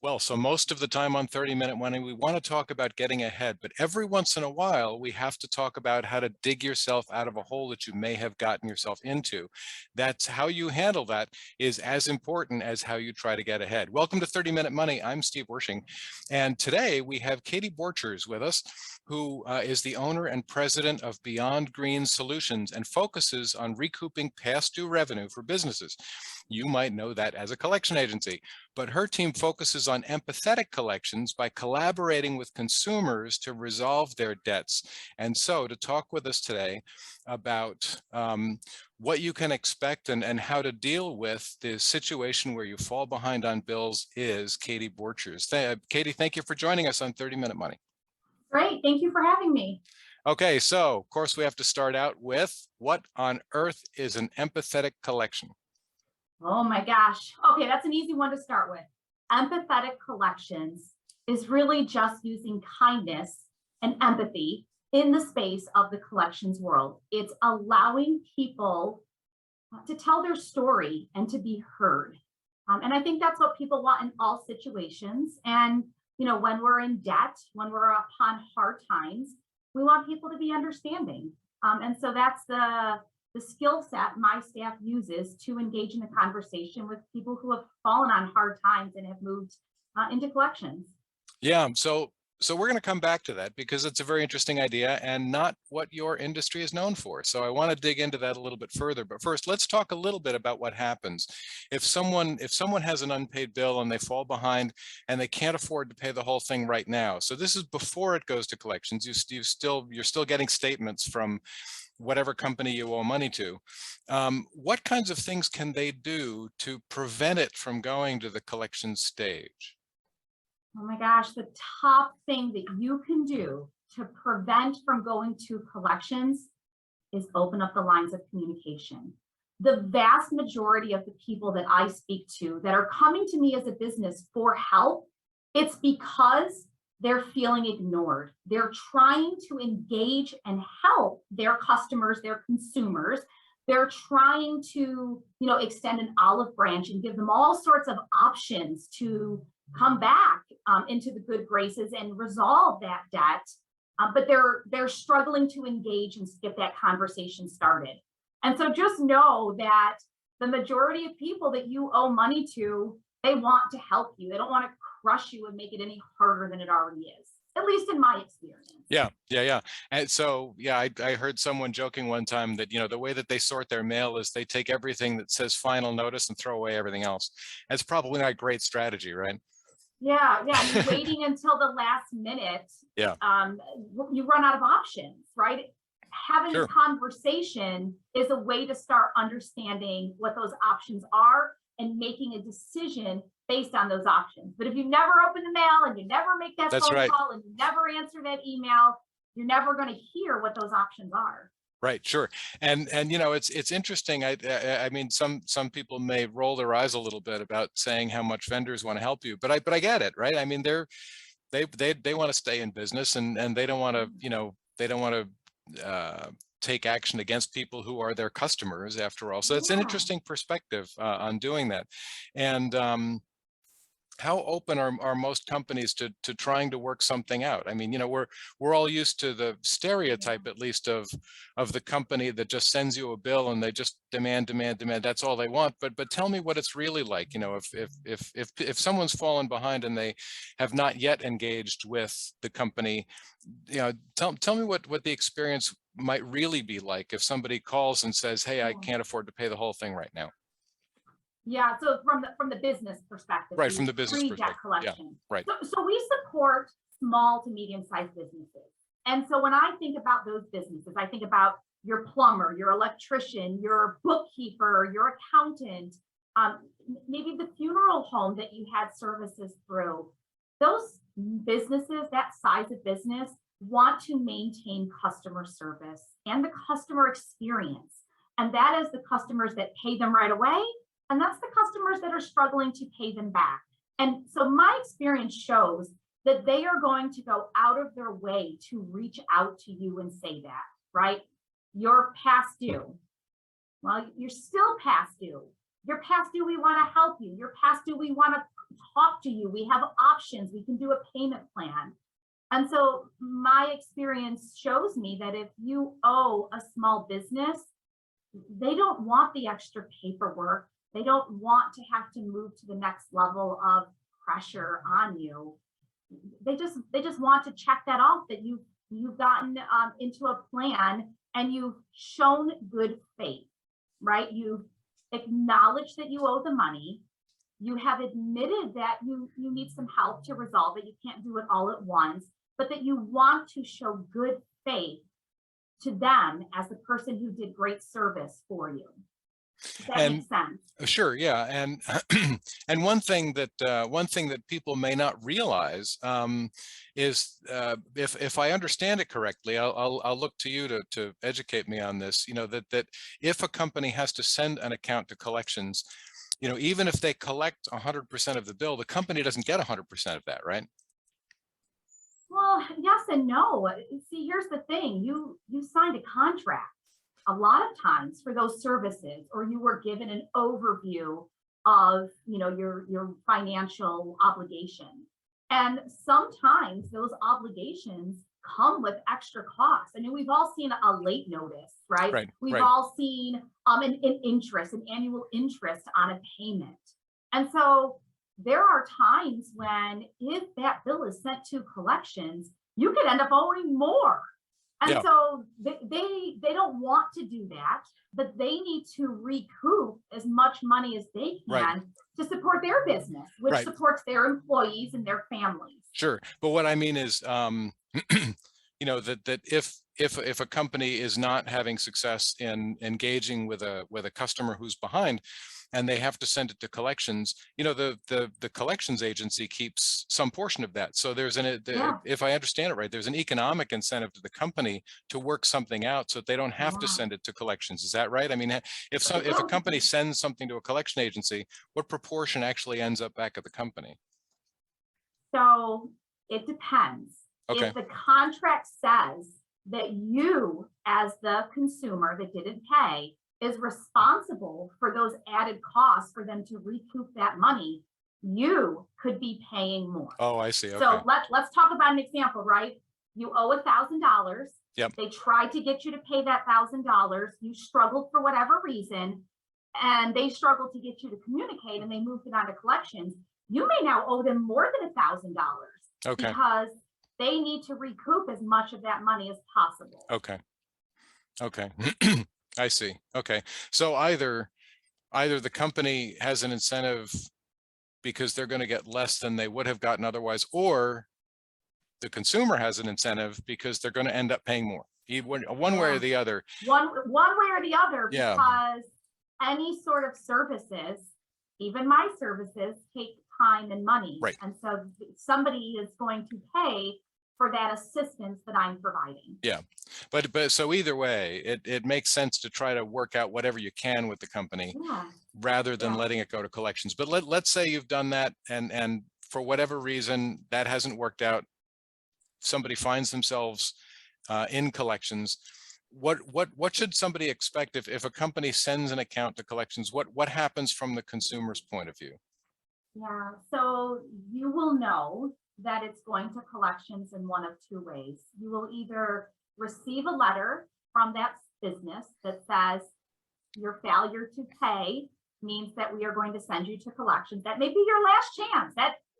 Well, so most of the time on 30-Minute Money, we want to talk about getting ahead, but every once in a while, we have to talk about how to dig yourself out of a hole that you may have gotten yourself into. That's how you handle that is as important as how you try to get ahead. Welcome to 30-Minute Money. I'm Steve Wershing, and today we have Katie Borchers with us, who is the owner and president of Beyond Green Solutions and focuses on recouping past due revenue for businesses. You might know that as a collection agency, but her team focuses on empathetic collections by collaborating with consumers to resolve their debts. And so to talk with us today about what you can expect and how to deal with the situation where you fall behind on bills is Katie Borchers. Katie, thank you for joining us on 30-Minute Money. Great, thank you for having me. Okay, so of course we have to start out with what on earth is an empathetic collection? Oh my gosh. Okay, that's an easy one to start with. Empathetic collections is really just using kindness and empathy in the space of the collections world. It's allowing people to tell their story and to be heard. And I think that's what people want in all situations. And, when we're in debt, when we're upon hard times, we want people to be understanding. And so that's the skill set my staff uses to engage in the conversation with people who have fallen on hard times and have moved into collections. Yeah, so we're going to come back to that because it's a very interesting idea and not what your industry is known for. So I want to dig into that a little bit further. But first, let's talk a little bit about what happens if someone has an unpaid bill and they fall behind and they can't afford to pay the whole thing right now. So this is before it goes to collections. You're still getting statements from whatever company you owe money to. What kinds of things can they do to prevent it from going to the collection stage? Oh my gosh, the top thing that you can do to prevent from going to collections is open up the lines of communication. The vast majority of the people that I speak to that are coming to me as a business for help, it's because they're feeling ignored. They're trying to engage and help their customers, their consumers. They're trying to, extend an olive branch and give them all sorts of options to come back into the good graces and resolve that debt. But they're struggling to engage and get that conversation started. And so just know that the majority of people that you owe money to, they want to help you. They don't want to crush you and make it any harder than it already is, at least in my experience. Yeah. And so, I heard someone joking one time that, the way that they sort their mail is they take everything that says final notice and throw away everything else. That's probably not a great strategy, right? Yeah. I mean, waiting until the last minute, Yeah. You run out of options, right? Having Sure. a conversation is a way to start understanding what those options are and making a decision based on those options. But if you never open the mail and you never make that That's phone right. call and you never answer that email, you're never going to hear what those options are. Right, sure. And it's interesting. I mean, some people may roll their eyes a little bit about saying how much vendors want to help you, but I get it, right? I mean, they want to stay in business and they don't want to take action against people who are their customers after all. So it's an interesting perspective on doing that. And how open are most companies to trying to work something out? I mean, we're all used to the stereotype, at least, of the company that just sends you a bill and they just demand. That's all they want. But tell me what it's really like. If someone's fallen behind and they have not yet engaged with the company, tell me what the experience might really be like if somebody calls and says, "Hey, I can't afford to pay the whole thing right now." Yeah, so from the business perspective, Right, from the business pre-debt perspective. collection. Yeah, right. So we support small to medium-sized businesses. And so when I think about those businesses, I think about your plumber, your electrician, your bookkeeper, your accountant, maybe the funeral home that you had services through. Those businesses, that size of business, want to maintain customer service and the customer experience. And that is the customers that pay them right away. And that's the customers that are struggling to pay them back. And so my experience shows that they are going to go out of their way to reach out to you and say that, right? You're past due. Well, you're still past due. You're past due, we want to help you. You're past due, we want to talk to you. We have options. We can do a payment plan. And so my experience shows me that if you owe a small business, they don't want the extra paperwork. They don't want to have to move to the next level of pressure on you. They just want to check that off, that you've gotten into a plan and you've shown good faith, right? You've acknowledged that you owe the money. You have admitted that you need some help to resolve it. You can't do it all at once, but that you want to show good faith to them as the person who did great service for you. Does that make sense? Sure, yeah, and and one thing that people may not realize is if I understand it correctly, I'll look to you to educate me on this. You know, that if a company has to send an account to collections, you know, even if they collect 100% of the bill, the company doesn't get 100% of that, right? Well, yes and no. See, here's the thing. You signed a contract a lot of times for those services, or you were given an overview of, you know, your financial obligation. And sometimes those obligations come with extra costs. I mean, we've all seen a late notice, right? We've all seen an interest, an annual interest on a payment. And so there are times when, if that bill is sent to collections, you could end up owing more. And so they don't want to do that, but they need to recoup as much money as they can to support their business, which supports their employees and their families. Sure, but what I mean is, you know, that if a company is not having success in engaging with a customer who's behind, and they have to send it to collections, you know, the collections agency keeps some portion of that. So there's if I understand it right, there's an economic incentive to the company to work something out so that they don't have to send it to collections. Is that right? I mean, if a company sends something to a collection agency, what proportion actually ends up back at the company? So it depends. Okay. If the contract says that you, as the consumer that didn't pay, is responsible for those added costs for them to recoup that money, you could be paying more. Oh, I see. Okay. So let's talk about an example, right? You owe $1,000. Yep. They tried to get you to pay that $1,000. You struggled for whatever reason, and they struggled to get you to communicate, and they moved it on to collections. You may now owe them more than $1,000. Okay. Because they need to recoup as much of that money as possible. Okay. Okay. I see. Okay. So either the company has an incentive because they're going to get less than they would have gotten otherwise, or the consumer has an incentive because they're going to end up paying more. One way or the other. One way or the other, because any sort of services, even my services, take time and money. Right. And so somebody is going to pay for that assistance that I'm providing. Yeah, but so either way, it makes sense to try to work out whatever you can with the company rather than letting it go to collections. But let's say you've done that, and for whatever reason that hasn't worked out. Somebody finds themselves in collections. What should somebody expect if a company sends an account to collections? What happens from the consumer's point of view? Yeah, so you will know that it's going to collections in one of two ways. You will either receive a letter from that business that says your failure to pay means that we are going to send you to collections. That may be your last chance.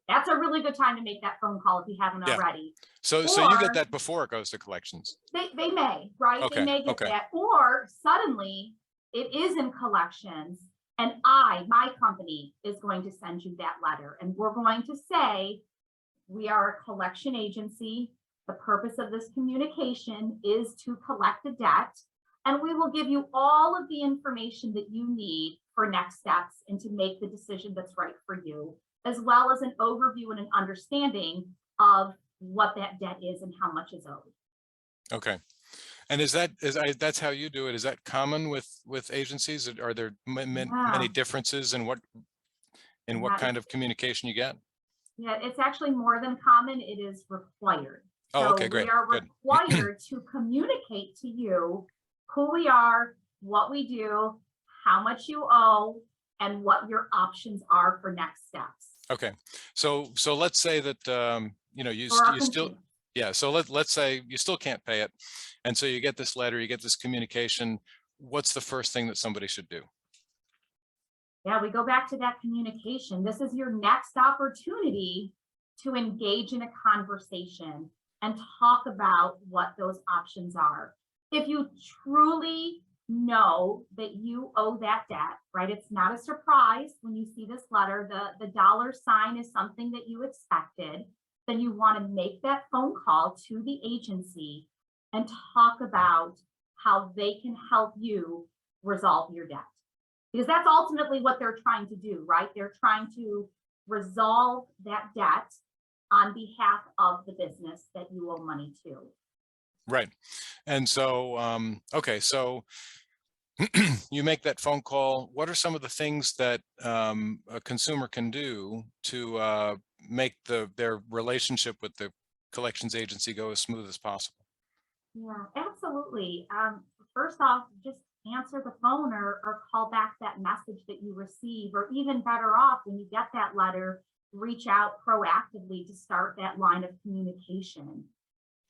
That's a really good time to make that phone call if you haven't already. So you get that before it goes to collections. They may, right? Okay. They may get that. Or suddenly it is in collections, and my company is going to send you that letter, and we're going to say, we are a collection agency. The purpose of this communication is to collect a debt, and we will give you all of the information that you need for next steps and to make the decision that's right for you, as well as an overview and an understanding of what that debt is and how much is owed. Okay. And that's how you do it? Is that common with agencies? Are there many differences in what kind of communication you get? Yeah, it's actually more than common. It is required. Oh, okay, great. We are required to communicate to you who we are, what we do, how much you owe, and what your options are for next steps. Okay. So let's say that, for our you still, consumers. yeah. So let's say you still can't pay it. And so you get this letter, you get this communication. What's the first thing that somebody should do? Yeah, we go back to that communication. This is your next opportunity to engage in a conversation and talk about what those options are. If you truly know that you owe that debt, right? It's not a surprise when you see this letter, the dollar sign is something that you expected, then you want to make that phone call to the agency and talk about how they can help you resolve your debt, because that's ultimately what they're trying to do, right? They're trying to resolve that debt on behalf of the business that you owe money to. Right. And so, okay, so you make that phone call. What are some of the things that a consumer can do to make their relationship with the collections agency go as smooth as possible? Yeah, absolutely. First off, just answer the phone or call back that message that you receive, or even better off, when you get that letter, reach out proactively to start that line of communication.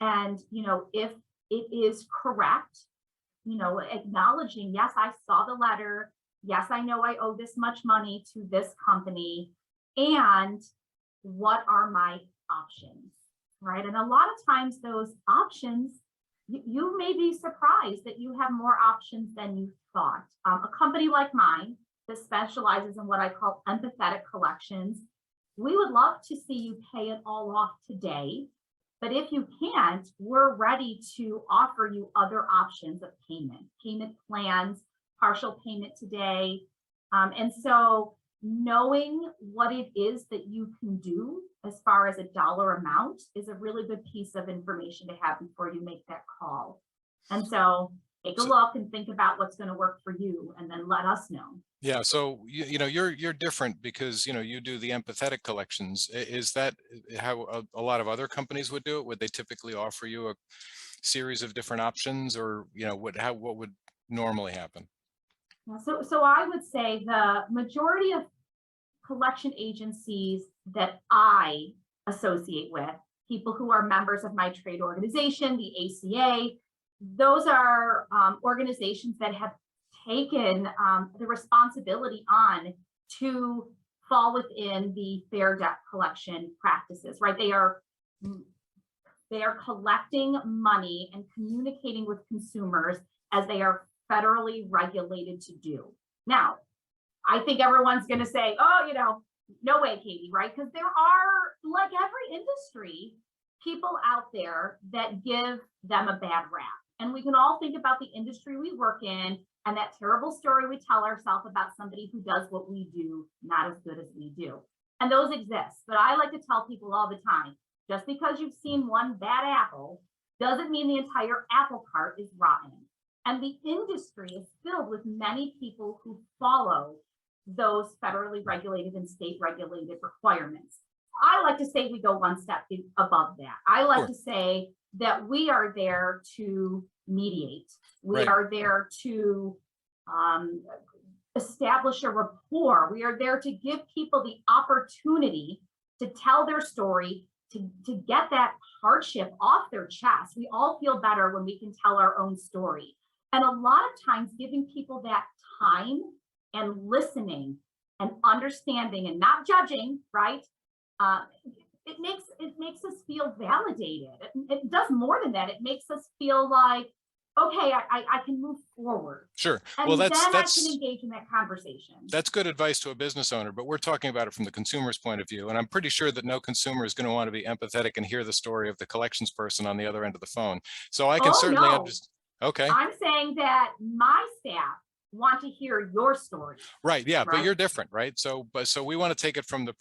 And, if it is correct, acknowledging, yes, I saw the letter. Yes, I know I owe this much money to this company. And what are my options? Right. And a lot of times those options, you may be surprised that you have more options than you thought. A company like mine that specializes in what I call empathetic collections, we would love to see you pay it all off today. But if you can't, we're ready to offer you other options of payment plans, partial payment today. And so knowing what it is that you can do as far as a dollar amount is a really good piece of information to have before you make that call. And so take a So, look and think about what's going to work for you, and then let us know. yeah, so you're different because you do the empathetic collections. Is that how a lot of other companies would do it? Would they typically offer you a series of different options, or what would normally happen? Yeah, so I would say the majority of collection agencies that I associate with, people who are members of my trade organization, the ACA, those are organizations that have taken the responsibility on to fall within the fair debt collection practices, right? They are collecting money and communicating with consumers as they are federally regulated to do. Now, I think everyone's going to say, oh, no way, Katie, right? Because there are, like every industry, people out there that give them a bad rap. And we can all think about the industry we work in and that terrible story we tell ourselves about somebody who does what we do not as good as we do. And those exist. But I like to tell people all the time, just because you've seen one bad apple doesn't mean the entire apple cart is rotten. And the industry is filled with many people who follow those federally regulated and state regulated requirements. I like to say we go one step above that. I like Sure. to say that we are there to mediate. We Right. are there to establish a rapport. We are there to give people the opportunity to tell their story, to get that hardship off their chest. We all feel better when we can tell our own story. And a lot of times giving people that time and listening and understanding and not judging, right? It makes us feel validated. It does more than that. It makes us feel like, okay, I can move forward. Sure. Well, And then I can engage in that conversation. that's good advice to a business owner, but we're talking about it from the consumer's point of view. And I'm pretty sure that no consumer is going to want to be empathetic and hear the story of the collections person on the other end of the phone. So I can Oh, certainly no. understand. Okay. I'm saying that my staff want to hear your story. Right. Yeah. But Right? you're different, right? So we want to take it from the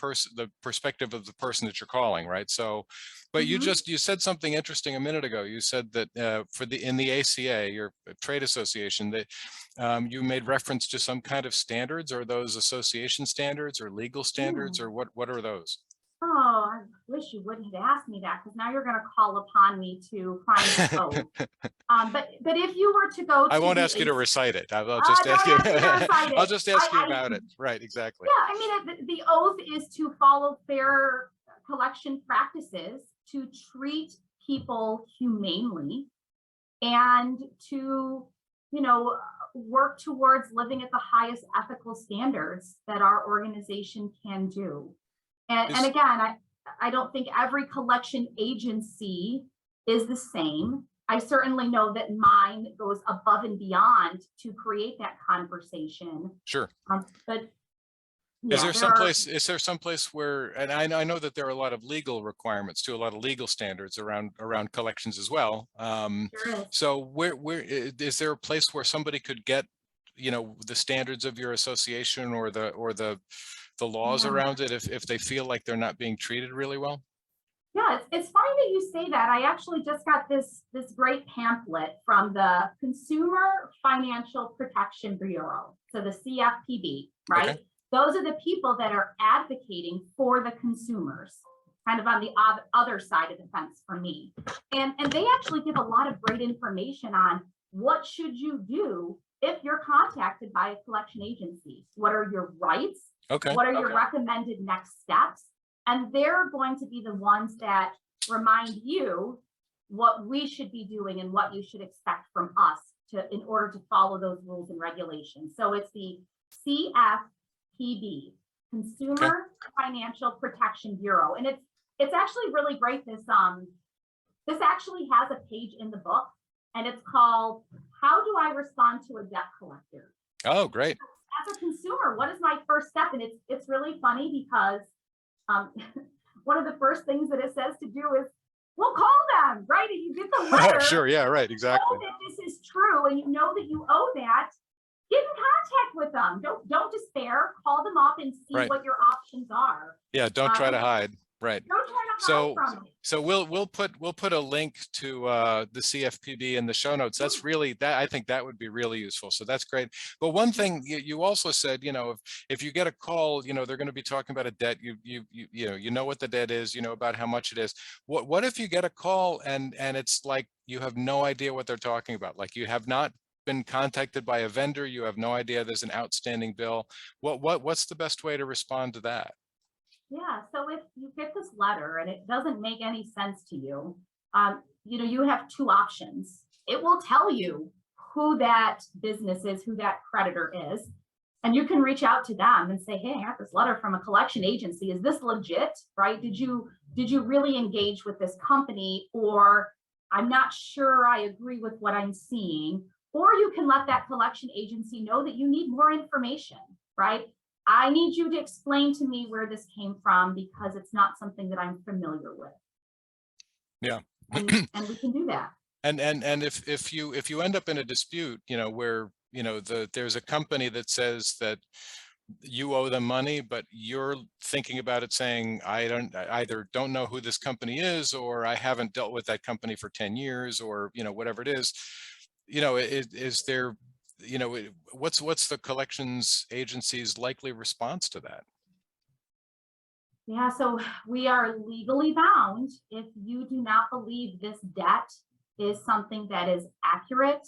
perspective of the person that you're calling, right? So, but you said something interesting a minute ago. You said that in the ACA, your trade association, that you made reference to some kind of standards. Or those association standards or legal standards, or what are those? Oh, wish you wouldn't have asked me that, because now you're going to call upon me to find the oath. But if you were to go to I won't the ask you to AC recite it. I'll just ask you. don't ask me to recite I'll it. just ask you about it. Right, exactly. Yeah, I mean, the oath is to follow fair collection practices, to treat people humanely, and to, work towards living at the highest ethical standards that our organization can do. And again, I don't think every collection agency is the same. I certainly know that mine goes above and beyond to create that conversation. Sure. But Is yeah, there some place where, and I know that there are a lot of legal requirements too, a lot of legal standards around collections as well. there is. So where is there a place where somebody could get, the standards of your association or the laws Yeah. around it if they feel like they're not being treated really well? Yeah, it's funny that you say that. I actually just got this great pamphlet from the Consumer Financial Protection Bureau, so the CFPB, right? Okay. Those are the people that are advocating for the consumers, kind of on the other side of the fence for me. And they actually give a lot of great information on what should you do if you're contacted by a collection agency. What are your rights? Okay. What are your recommended next steps? And they're going to be the ones that remind you what we should be doing and what you should expect from us in order to follow those rules and regulations. So it's the CFPB, Consumer Financial Protection Bureau. And it's actually really great. This actually has a page in the book, and it's called "How Do I Respond to a Debt Collector?" Oh, great. As a consumer, what is my first step? And it's really funny because one of the first things that it says to do is, well, call them, right? If you get the letter, Sure, yeah, right, exactly. know that this is true, and you know that you owe that, get in contact with them. Don't despair. Call them up and see what your options are. Yeah, don't try to hide. Right. Don't try to hide from it. So we'll put a link to the CFPB in the show notes. That's really I think that would be really useful. So that's great. But one thing you also said, if you get a call, they're going to be talking about a debt. You know what the debt is. You know about how much it is. What if you get a call and it's like you have no idea what they're talking about? Like you have not been contacted by a vendor. You have no idea there's an outstanding bill. What's the best way to respond to that? Yeah, so if you get this letter and it doesn't make any sense to you, you have two options. It will tell you who that business is, who that creditor is, and you can reach out to them and say, hey, I got this letter from a collection agency. Is this legit, right? Did you really engage with this company? Or I'm not sure I agree with what I'm seeing. Or you can let that collection agency know that you need more information, right? I need you to explain to me where this came from because it's not something that I'm familiar with. Yeah. And we can do that. And if you end up in a dispute, where, there's a company that says that you owe them money, but you're thinking about it saying, I either don't know who this company is, or I haven't dealt with that company for 10 years, or, whatever it is, is there, what's the collections agency's likely response to that? Yeah, so we are legally bound. If you do not believe this debt is something that is accurate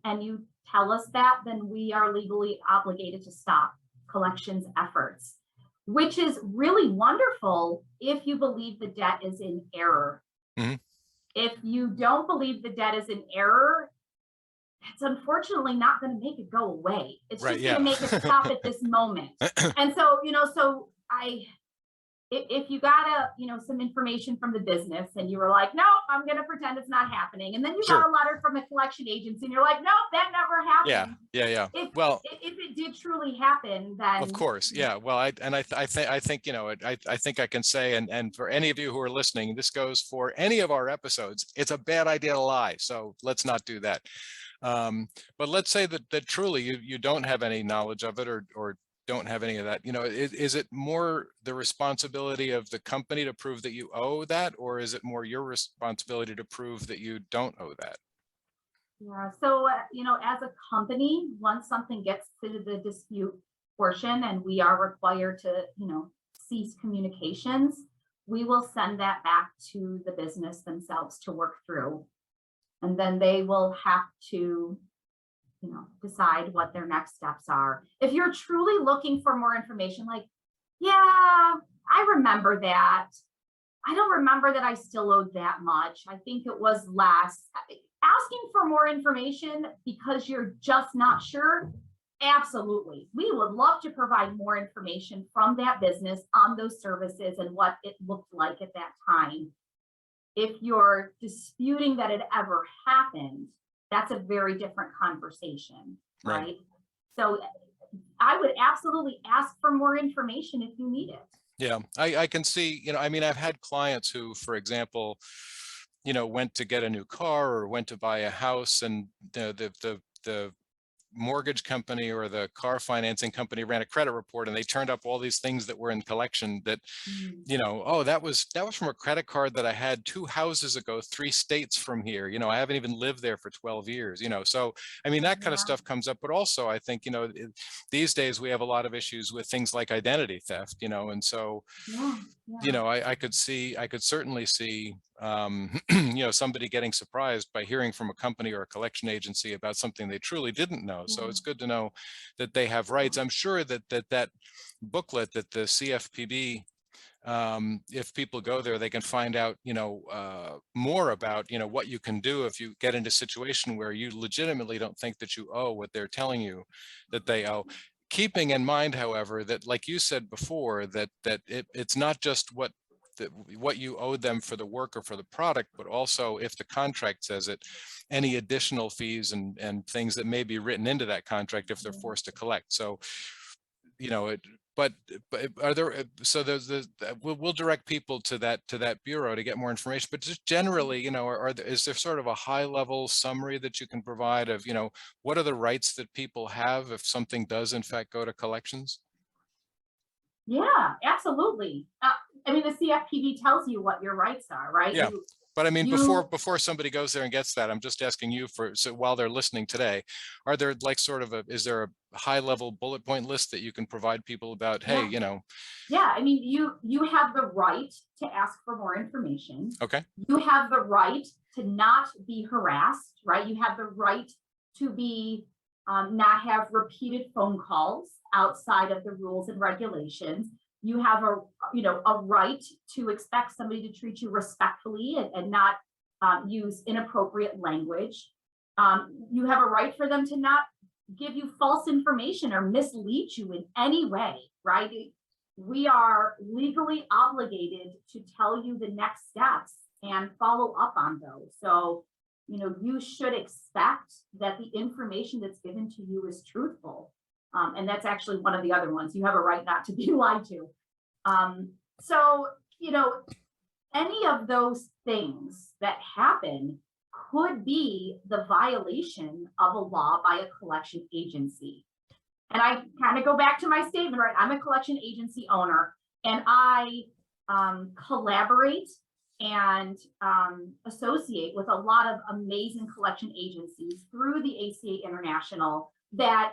and you tell us that, then we are legally obligated to stop collections efforts, which is really wonderful if you believe the debt is in error. Mm-hmm. If you don't believe the debt is in error, it's unfortunately not going to make it go away. It's just going to make it stop at this moment. And so, if you got some information from the business and you were like, no, I'm going to pretend it's not happening. And then you got a letter from a collection agency and you're like, no, that never happened. Yeah. If it did truly happen, then of course. Yeah. Well, I think I can say, and for any of you who are listening, this goes for any of our episodes, it's a bad idea to lie. So let's not do that. But let's say that truly you don't have any knowledge of it or don't have any of that, is it more the responsibility of the company to prove that you owe that, or is it more your responsibility to prove that you don't owe that? Yeah, so, as a company, once something gets to the dispute portion and we are required to, cease communications, we will send that back to the business themselves to work through. And then they will have to, decide what their next steps are. If you're truly looking for more information, like, yeah, I remember that. I don't remember that I still owed that much. I think it was less. Asking for more information because you're just not sure. Absolutely. We would love to provide more information from that business on those services and what it looked like at that time. If you're disputing that it ever happened, that's a very different conversation, right? So I would absolutely ask for more information if you need it. Yeah, I can see, I mean, I've had clients who, for example, went to get a new car or went to buy a house, and the mortgage company or the car financing company ran a credit report, and they turned up all these things that were in collection that, oh, that was from a credit card that I had 2 houses ago, 3 states from here. I haven't even lived there for 12 years, so I mean, that kind of stuff comes up. But also I think, these days we have a lot of issues with things like identity theft, and so I could certainly see somebody getting surprised by hearing from a company or a collection agency about something they truly didn't know. So it's good to know that they have rights. I'm sure that booklet that the CFPB, if people go there, they can find out more about what you can do if you get into a situation where you legitimately don't think that you owe what they're telling you that they owe. Keeping in mind, however, that, like you said before, that it's not just what you owe them for the work or for the product, but also, if the contract says it, any additional fees and things that may be written into that contract if they're forced to collect. So, but are there, so we'll direct people to that bureau to get more information. But just generally, is there sort of a high level summary that you can provide of, what are the rights that people have if something does in fact go to collections? Yeah, absolutely. I mean, the CFPB tells you what your rights are, right? Yeah. But I mean, before somebody goes there and gets that, I'm just asking you so while they're listening today, are there like is there a high level bullet point list that you can provide people about, hey, Yeah, I mean, you have the right to ask for more information. Okay. You have the right to not be harassed, right? You have the right to be not have repeated phone calls outside of the rules and regulations. You have a right to expect somebody to treat you respectfully and not use inappropriate language. You have a right for them to not give you false information or mislead you in any way, right? We are legally obligated to tell you the next steps and follow up on those. So, you should expect that the information that's given to you is truthful. And that's actually one of the other ones. You have a right not to be lied to. So, any of those things that happen could be the violation of a law by a collection agency. And I kind of go back to my statement, right? I'm a collection agency owner, and I collaborate and associate with a lot of amazing collection agencies through the ACA International that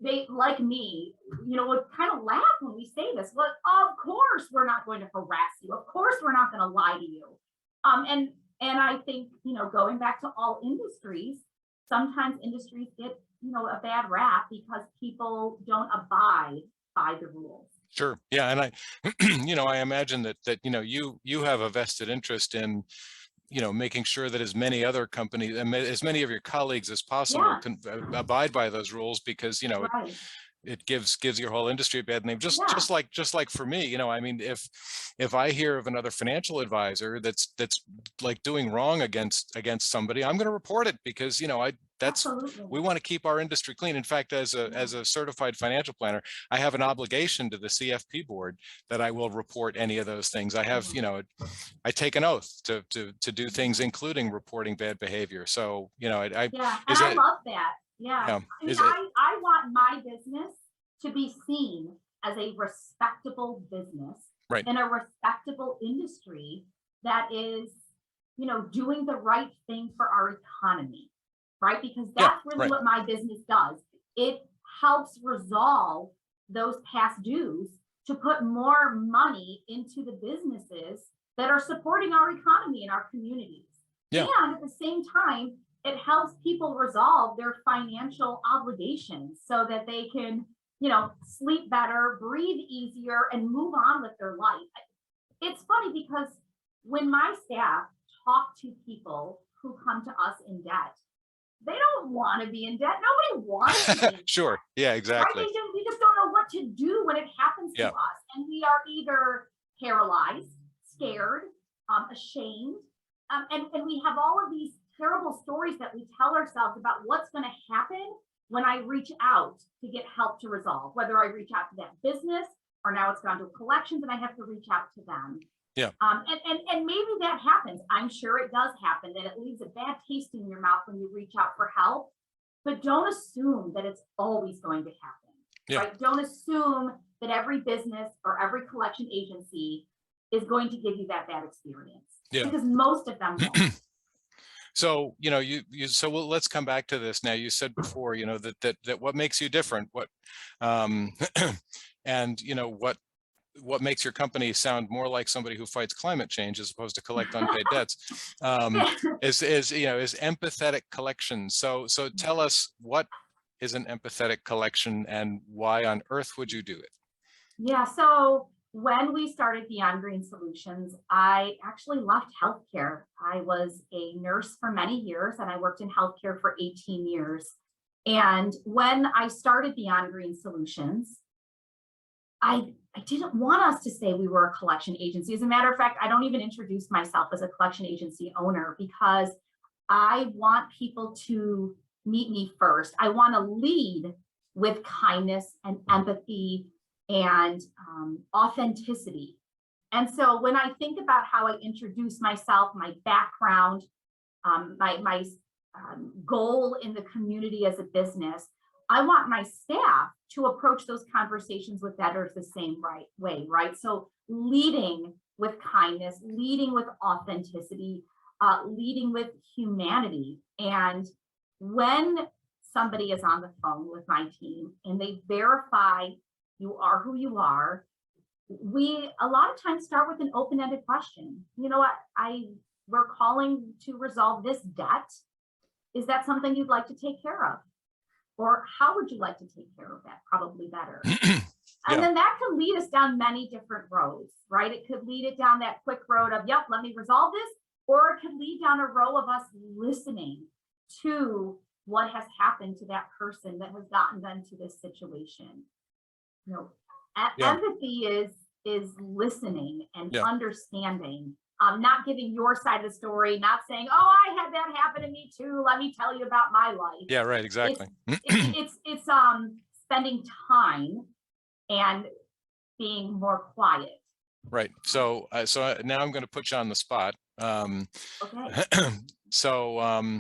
they, like me, would kind of laugh when we say this. Well, of course we're not going to harass you. Of course we're not going to lie to you. And I think, going back to all industries, sometimes industries get, a bad rap because people don't abide by the rules. Sure. Yeah. And I, I imagine that you have a vested interest in, making sure that as many other companies and as many of your colleagues as possible can abide by those rules, because, Right. it gives your whole industry a bad name. Just like for me, I mean, if I hear of another financial advisor that's like doing wrong against somebody, I'm going to report it, because, we want to keep our industry clean. In fact, as a certified financial planner, I have an obligation to the CFP board that I will report any of those things. I have, I take an oath to do things, including reporting bad behavior. So, I love that. Yeah. I mean, I want my business to be seen as a respectable business, right, in a respectable industry that is, doing the right thing for our economy, right? Because that's really what my business does. It helps resolve those past dues to put more money into the businesses that are supporting our economy and our communities. Yeah. And at the same time, it helps people resolve their financial obligations so that they can, sleep better, breathe easier, and move on with their life. It's funny because when my staff talk to people who come to us in debt, they don't want to be in debt. Nobody wants to be in debt. Sure. Yeah, Right? exactly. We just don't know what to do when it happens to Yeah. us. And we are either paralyzed, scared, ashamed. And we have all of these terrible stories that we tell ourselves about what's going to happen when I reach out to get help to resolve, whether I reach out to that business or now it's gone to collections and I have to reach out to them. Yeah. And maybe that happens. I'm sure it does happen, that it leaves a bad taste in your mouth when you reach out for help, but don't assume that it's always going to happen. Yeah. Right? Don't assume that every business or every collection agency is going to give you that bad experience. Yeah. Because most of them don't. So, so let's come back to this. Now, you said before, that what makes you different, and what makes your company sound more like somebody who fights climate change as opposed to collect unpaid debts, is empathetic collection. So tell us, what is an empathetic collection and why on earth would you do it? Yeah, so when we started Beyond Green Solutions, I actually left healthcare. I was a nurse for many years and I worked in healthcare for 18 years. And when I started Beyond Green Solutions, I didn't want us to say we were a collection agency. As a matter of fact, I don't even introduce myself as a collection agency owner because I want people to meet me first. I want to lead with kindness and empathy and authenticity. And so when I think about how I introduce myself, my background, my goal in the community as a business, I want my staff to approach those conversations with debtors the same way, right? So leading with kindness, leading with authenticity, leading with humanity. And when somebody is on the phone with my team and they verify you are who you are, we a lot of times start with an open-ended question. You know what? We're calling to resolve this debt. Is that something you'd like to take care of? Or how would you like to take care of that? Probably better. And then that could lead us down many different roads, right? It could lead it down that quick road of, yep, let me resolve this. Or it could lead down a row of us listening to what has happened to that person that has gotten them to this situation. Empathy is listening and understanding, not giving your side of the story, not saying, oh, I had that happen to me too, let me tell you about my life. Yeah, right, exactly. It's spending time and being more quiet. Right. So now I'm going to put you on the spot. Okay. So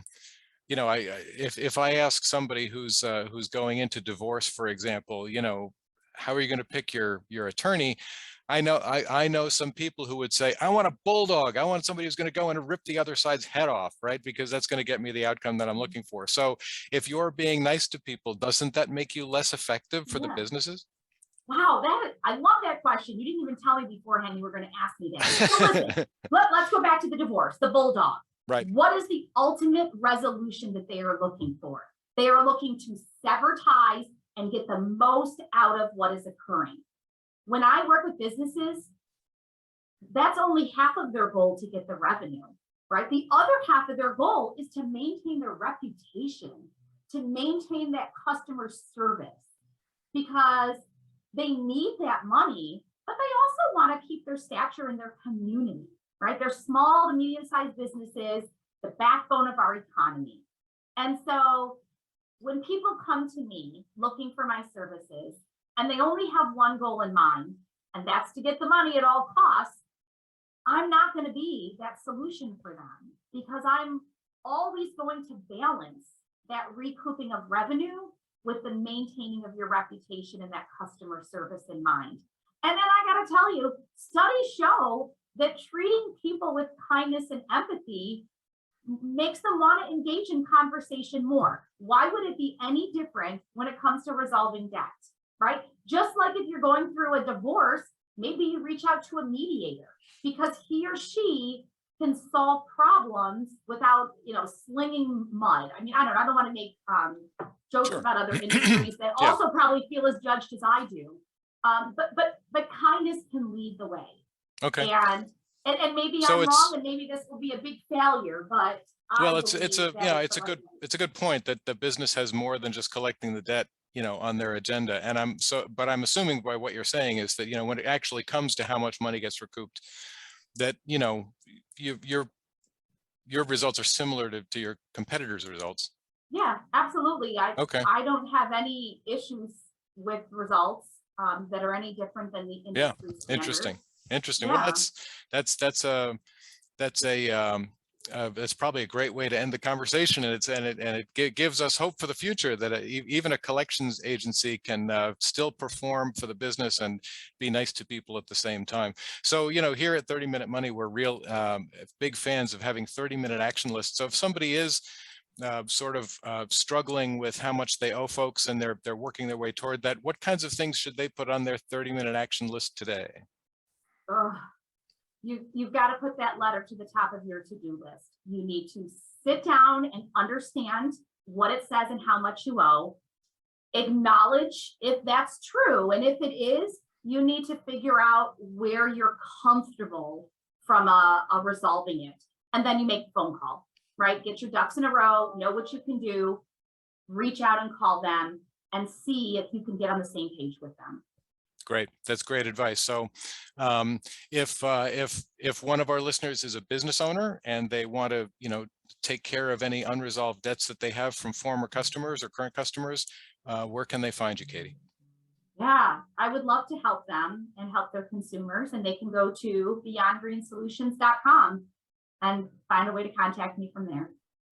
if I ask somebody who's going into divorce, for example, how are you going to pick your attorney? I know some people who would say, I want a bulldog. I want somebody who's going to go in and rip the other side's head off, right? Because that's going to get me the outcome that I'm looking for. So if you're being nice to people, doesn't that make you less effective for the businesses? Wow, I love that question. You didn't even tell me beforehand you were going to ask me that. So listen, let's go back to the divorce, the bulldog. Right. What is the ultimate resolution that they are looking for? They are looking to sever ties and get the most out of what is occurring. When I work with businesses, that's only half of their goal to get the revenue, right? The other half of their goal is to maintain their reputation, to maintain that customer service, because they need that money, but they also want to keep their stature in their community, right? They're small to medium-sized businesses, the backbone of our economy. And so when people come to me looking for my services, and they only have one goal in mind, and that's to get the money at all costs, I'm not going to be that solution for them, because I'm always going to balance that recouping of revenue with the maintaining of your reputation and that customer service in mind. And then I got to tell you, studies show that treating people with kindness and empathy makes them want to engage in conversation more. Why would it be any different when it comes to resolving debt, right? Just like if you're going through a divorce, maybe you reach out to a mediator because he or she can solve problems without, slinging mud. I mean, I don't want to make jokes Sure. about other industries that Yeah. also probably feel as judged as I do. But kindness can lead the way. Okay. And maybe So I'm it's, wrong, and maybe this will be a big failure, but well, I it's believe a, that yeah, it's the right way. it's a good point that the business has more than just collecting the debt, on their agenda. And but I'm assuming by what you're saying is that, when it actually comes to how much money gets recouped, that, your results are similar to your competitors' results. Yeah, absolutely. Okay. I don't have any issues with results that are any different than the Yeah. industry standards. Interesting. Interesting. Well, Yeah. that's that's probably a great way to end the conversation, and it gives us hope for the future that even a collections agency can still perform for the business and be nice to people at the same time. So, here at 30 Minute Money, we're real big fans of having 30-minute action lists. So if somebody is struggling with how much they owe folks and they're working their way toward that, what kinds of things should they put on their 30-minute action list today? Ugh. You've got to put that letter to the top of your to-do list. You need to sit down and understand what it says and how much you owe. Acknowledge if that's true. And if it is, you need to figure out where you're comfortable from resolving it. And then you make a phone call, right? Get your ducks in a row, know what you can do, reach out and call them and see if you can get on the same page with them. Great. That's great advice. So if one of our listeners is a business owner and they want to, take care of any unresolved debts that they have from former customers or current customers, where can they find you, Katie? Yeah, I would love to help them and help their consumers, and they can go to beyondgreensolutions.com and find a way to contact me from there.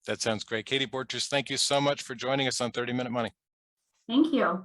That sounds great. Katie Borchers, thank you so much for joining us on 30 Minute Money. Thank you.